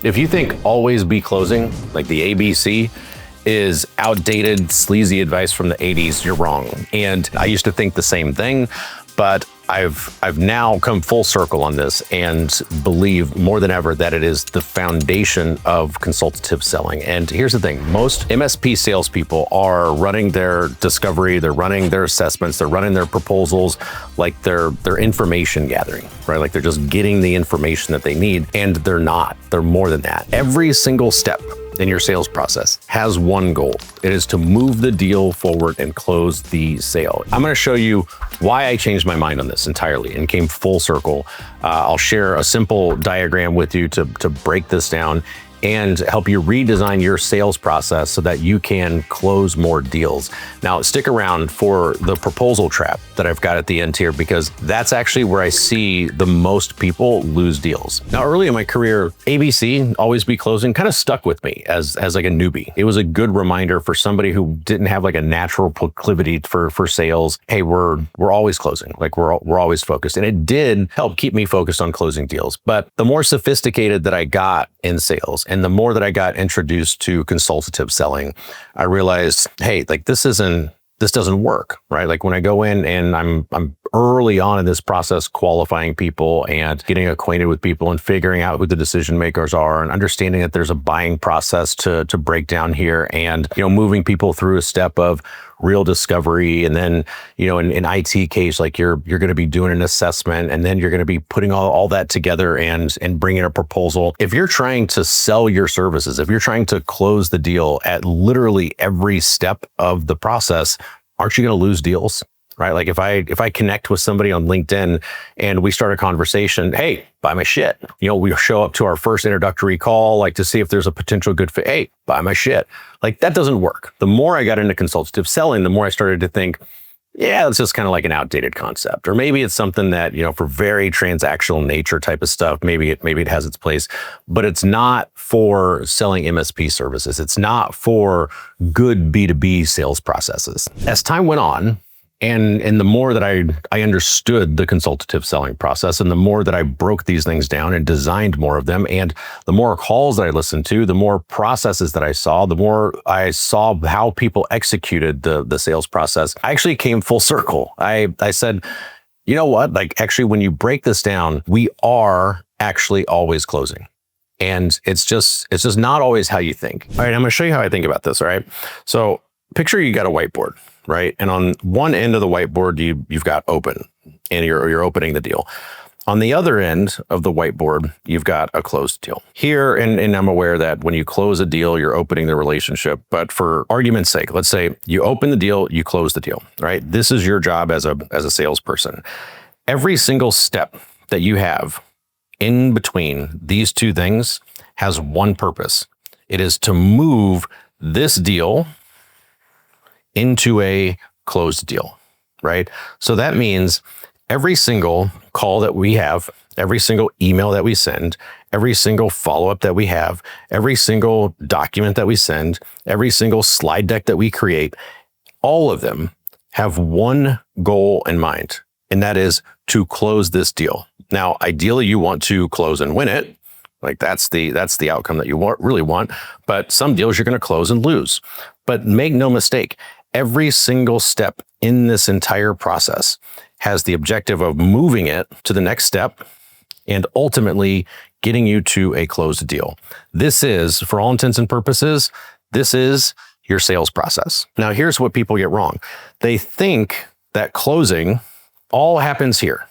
If you think always be closing, like the ABC, is outdated, sleazy advice from the 80s, you're wrong. And I used to think the same thing, but I've now come full circle on this and believe more than ever that it is the foundation of consultative selling. And here's the thing, most MSP salespeople are running their discovery, they're running their assessments, they're running their proposals, like they're information gathering, right? Like they're just getting the information that they need, and they're not. They're more than that. Every single step in your sales process has one goal. It is to move the deal forward and close the sale. I'm going to show you why I changed my mind on this entirely and came full circle. I'll share a simple diagram with you to break this down and help you redesign your sales process so that you can close more deals. Now, stick around for the proposal trap that I've got at the end here, because that's actually where I see the most people lose deals. Now, early in my career, ABC, always be closing, kind of stuck with me as like a newbie. It was a good reminder for somebody who didn't have like a natural proclivity for sales. Hey, we're always closing, like we're always focused. And it did help keep me focused on closing deals. But the more sophisticated that I got in sales, and the more that I got introduced to consultative selling, I realized, hey, like this doesn't work, right? Like when I go in and I'm early on in this process, qualifying people and getting acquainted with people and figuring out who the decision makers are and understanding that there's a buying process to break down here, and, moving people through a step of real discovery. And then, in IT case, like you're going to be doing an assessment, and then you're going to be putting all that together and bringing a proposal. If you're trying to sell your services, if you're trying to close the deal at literally every step of the process, aren't you going to lose deals? Right? Like if I connect with somebody on LinkedIn and we start a conversation, hey, buy my shit. We show up to our first introductory call, like to see if there's a potential good fit. Hey, buy my shit. Like that doesn't work. The more I got into consultative selling, the more I started to think, yeah, it's just kind of like an outdated concept. Or maybe it's something that, for very transactional nature type of stuff, maybe it has its place, but it's not for selling MSP services. It's not for good B2B sales processes. As time went on, and the more that I understood the consultative selling process, and the more that I broke these things down and designed more of them, and the more calls that I listened to, the more processes that I saw, the more I saw how people executed the sales process, I actually came full circle. I said, you know what? Like actually, when you break this down, we are actually always closing. And it's just not always how you think. All right, I'm going to show you how I think about this. All right. So picture you got a whiteboard, right? And on one end of the whiteboard, you've got open, and you're opening the deal. On the other end of the whiteboard, you've got a closed deal. Here, and I'm aware that when you close a deal, you're opening the relationship. But for argument's sake, let's say you open the deal, you close the deal, right? This is your job as a salesperson. Every single step that you have in between these two things has one purpose. It is to move this deal into a closed deal, right? So that means every single call that we have, every single email that we send, every single follow-up that we have, every single document that we send, every single slide deck that we create, all of them have one goal in mind, and that is to close this deal. Now, ideally, you want to close and win it. Like that's the outcome that you really want. But some deals you're going to close and lose. But make no mistake, every single step in this entire process has the objective of moving it to the next step and ultimately getting you to a closed deal. This is, for all intents and purposes, this is your sales process. Now, here's what people get wrong. They think that closing all happens here,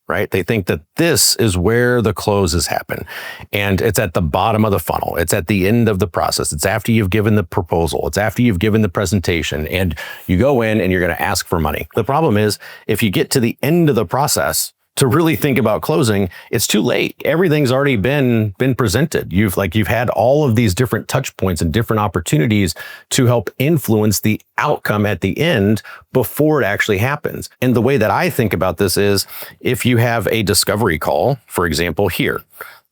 right? They think that this is where the closes happen, and it's at the bottom of the funnel. It's at the end of the process. It's after you've given the proposal. It's after you've given the presentation, and you go in and you're going to ask for money. The problem is, if you get to the end of the process to really think about closing, it's too late. Everything's already been presented. You've had all of these different touch points and different opportunities to help influence the outcome at the end before it actually happens. And the way that I think about this is, if you have a discovery call, for example, here,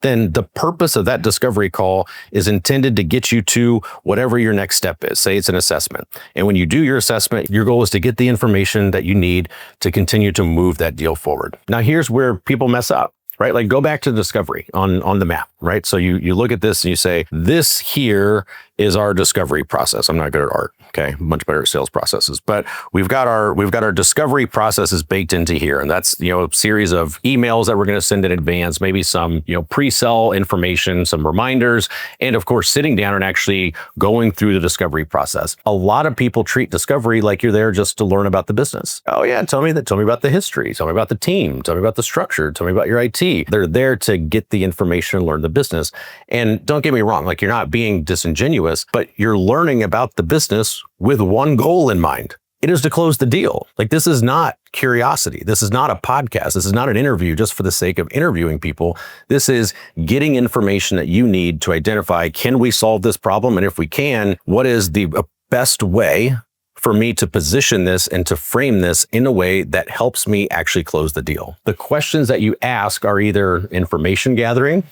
then the purpose of that discovery call is intended to get you to whatever your next step is. Say it's an assessment. And when you do your assessment, your goal is to get the information that you need to continue to move that deal forward. Now, here's where people mess up, right? Like go back to the discovery on the map. right? So you look at this and you say, this here is our discovery process. I'm not good at art, okay? Much better at sales processes, but we've got our discovery processes baked into here, and that's a series of emails that we're going to send in advance, maybe some pre-sell information, some reminders, and of course sitting down and actually going through the discovery process. A lot of people treat discovery like you're there just to learn about the business. Oh yeah, tell me about the history, tell me about the team, tell me about the structure, tell me about your IT. They're there to get the information and learn the business. And don't get me wrong, like you're not being disingenuous, but you're learning about the business with one goal in mind. It is to close the deal. Like, this is not curiosity. This is not a podcast. This is not an interview just for the sake of interviewing people. This is getting information that you need to identify, can we solve this problem? And if we can, what is the best way for me to position this and to frame this in a way that helps me actually close the deal? The questions that you ask are either information gathering,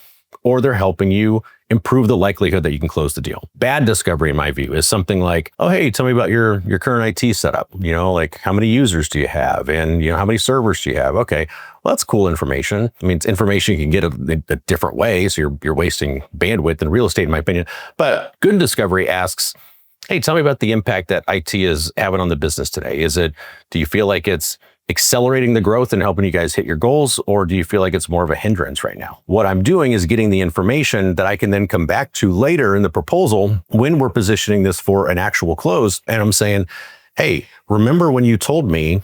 or they're helping you improve the likelihood that you can close the deal. Bad discovery, in my view, is something like, oh, hey, tell me about your current IT setup. Like how many users do you have? And how many servers do you have? Okay, well, that's cool information. I mean, it's information you can get a different way, so you're wasting bandwidth and real estate, in my opinion. But good discovery asks, hey, tell me about the impact that IT is having on the business today. Do you feel like it's accelerating the growth and helping you guys hit your goals, or do you feel like it's more of a hindrance right now? What I'm doing is getting the information that I can then come back to later in the proposal when we're positioning this for an actual close. And I'm saying, hey, remember when you told me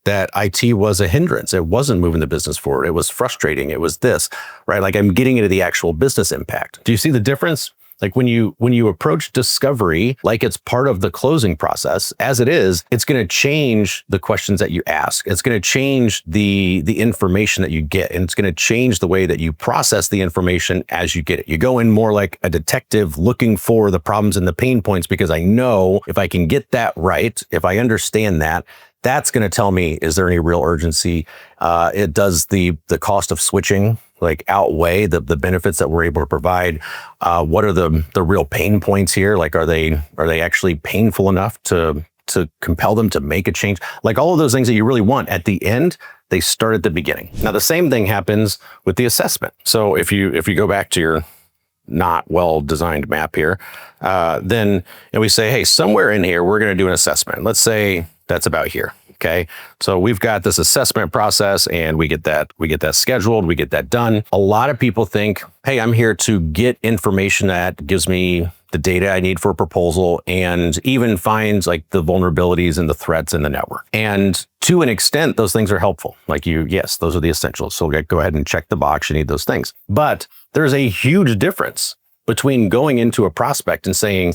that IT was a hindrance? It wasn't moving the business forward. It was frustrating. It was this, right? Like, I'm getting into the actual business impact. Do you see the difference? Like when you approach discovery like it's part of the closing process, as it is, it's going to change the questions that you ask. It's going to change the information that you get, and it's going to change the way that you process the information as you get it. You go in more like a detective looking for the problems and the pain points, because I know if I can get that right, if I understand that, that's going to tell me, is there any real urgency? It does the cost of switching outweigh the benefits that we're able to provide? What are the real pain points here? Like, are they actually painful enough to compel them to make a change? Like, all of those things that you really want at the end, they start at the beginning. Now, the same thing happens with the assessment. So if you go back to your not well-designed map here, then we say, hey, somewhere in here, we're going to do an assessment. Let's say that's about here. Okay. So we've got this assessment process, and we get that scheduled, we get that done. A lot of people think, hey, I'm here to get information that gives me the data I need for a proposal, and even finds like the vulnerabilities and the threats in the network. And to an extent, those things are helpful. Like, yes, those are the essentials. So go ahead and check the box. You need those things. But there's a huge difference between going into a prospect and saying,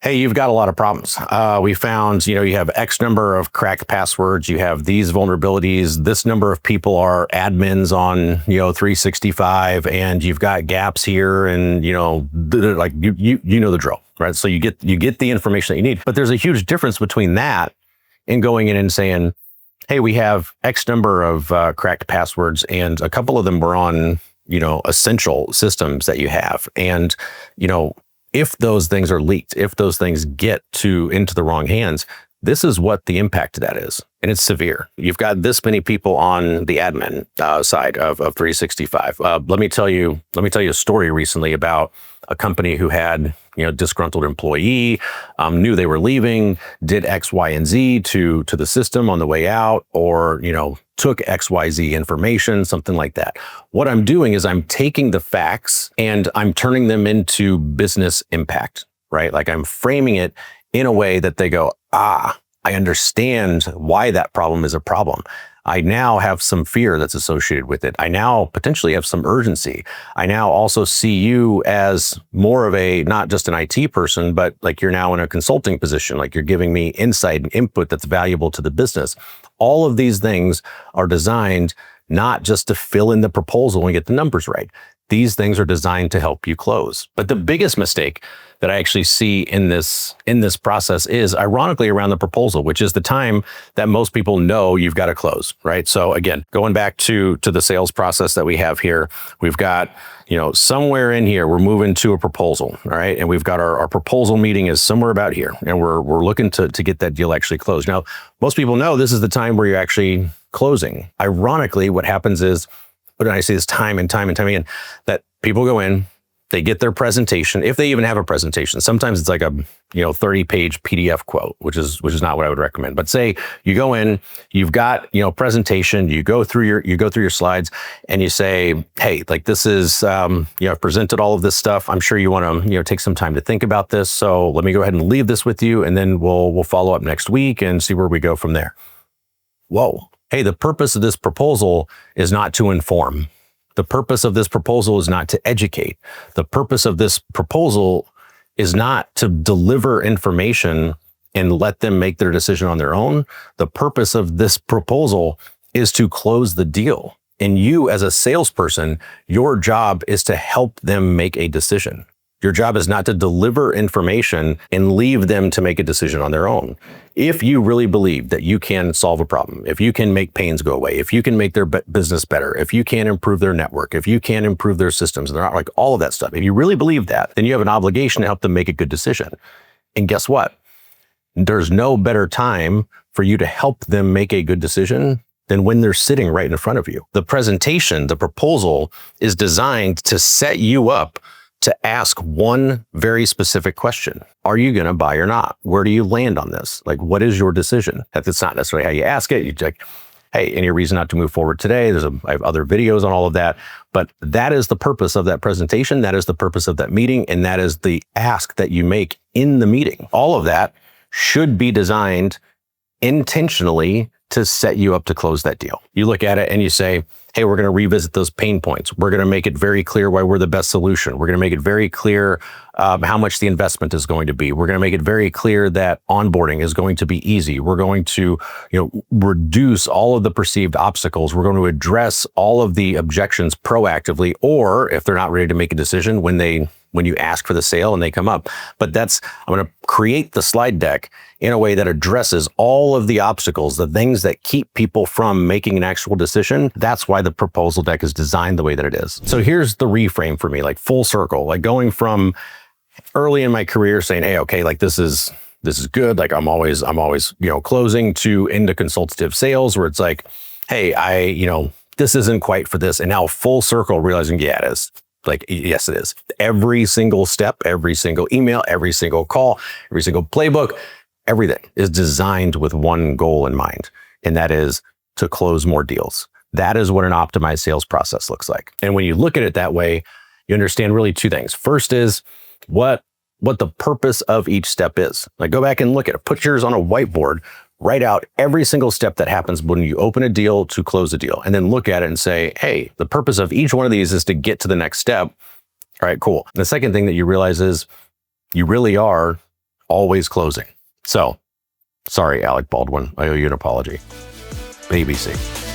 hey, you've got a lot of problems. We found, you have X number of cracked passwords. You have these vulnerabilities. This number of people are admins on, 365, and you've got gaps here, and, you know the drill, right? So you get the information that you need. But there's a huge difference between that and going in and saying, hey, we have X number of cracked passwords, and a couple of them were on, essential systems that you have. And, if those things are leaked, if those things get into the wrong hands, this is what the impact of that is. And it's severe. You've got this many people on the admin side of 365. Let me tell you a story recently about a company who had, disgruntled employee, knew they were leaving, did X, Y, and Z to the system on the way out, or, took XYZ information, something like that. What I'm doing is I'm taking the facts and I'm turning them into business impact, right? Like, I'm framing it in a way that they go, I understand why that problem is a problem. I now have some fear that's associated with it. I now potentially have some urgency. I now also see you as more of not just an IT person, but like you're now in a consulting position, like you're giving me insight and input that's valuable to the business. All of these things are designed not just to fill in the proposal and get the numbers right. These things are designed to help you close. But the biggest mistake that I actually see in this process is ironically around the proposal, which is the time that most people know you've got to close, right? So again, going back to the sales process that we have here, we've got, somewhere in here, we're moving to a proposal, all right? And we've got our proposal meeting is somewhere about here, and we're looking to get that deal actually closed. Now, most people know this is the time where you're actually closing. Ironically, what happens is, but I see this time and time again, that people go in, they get their presentation, if they even have a presentation. Sometimes it's like a 30-page PDF quote, which is not what I would recommend. But say you go in, you've got presentation, you go through your slides, and you say, hey, like this is I've presented all of this stuff. I'm sure you want to take some time to think about this. So let me go ahead and leave this with you, and then we'll follow up next week and see where we go from there. Whoa, hey, the purpose of this proposal is not to inform. The purpose of this proposal is not to educate. The purpose of this proposal is not to deliver information and let them make their decision on their own. The purpose of this proposal is to close the deal. And you, as a salesperson, your job is to help them make a decision. Your job is not to deliver information and leave them to make a decision on their own. If you really believe that you can solve a problem, if you can make pains go away, if you can make their business better, if you can improve their network, if you can improve their systems, and they're not like all of that stuff, if you really believe that, then you have an obligation to help them make a good decision. And guess what? There's no better time for you to help them make a good decision than when they're sitting right in front of you. The presentation, the proposal is designed to set you up to ask one very specific question. Are you going to buy or not? Where do you land on this? Like, what is your decision? That's not necessarily how you ask it. You like, hey, any reason not to move forward today? I have other videos on all of that, but that is the purpose of that presentation. That is the purpose of that meeting. And that is the ask that you make in the meeting. All of that should be designed intentionally to set you up to close that deal. You look at it and you say, hey, we're going to revisit those pain points. We're going to make it very clear why we're the best solution. We're going to make it very clear how much the investment is going to be. We're going to make it very clear that onboarding is going to be easy. We're going to reduce all of the perceived obstacles. We're going to address all of the objections proactively, or if they're not ready to make a decision when you ask for the sale and they come up. But I'm going to create the slide deck in a way that addresses all of the obstacles, the things that keep people from making an actual decision. That's why the proposal deck is designed the way that it is. So here's the reframe for me, like full circle, like going from early in my career saying, hey, okay, like this is good. Like I'm always, closing to into consultative sales where it's like, hey, this isn't quite for this. And now full circle realizing, yeah, it is. Like, yes, it is. Every single step, every single email, every single call, every single playbook, everything is designed with one goal in mind. And that is to close more deals. That is what an optimized sales process looks like. And when you look at it that way, you understand really two things. First is what the purpose of each step is. Like go back and look at it, put yours on a whiteboard, write out every single step that happens when you open a deal to close a deal, and then look at it and say, hey, the purpose of each one of these is to get to the next step. All right, cool. And the second thing that you realize is you really are always closing. So, sorry, Alec Baldwin, I owe you an apology. ABC.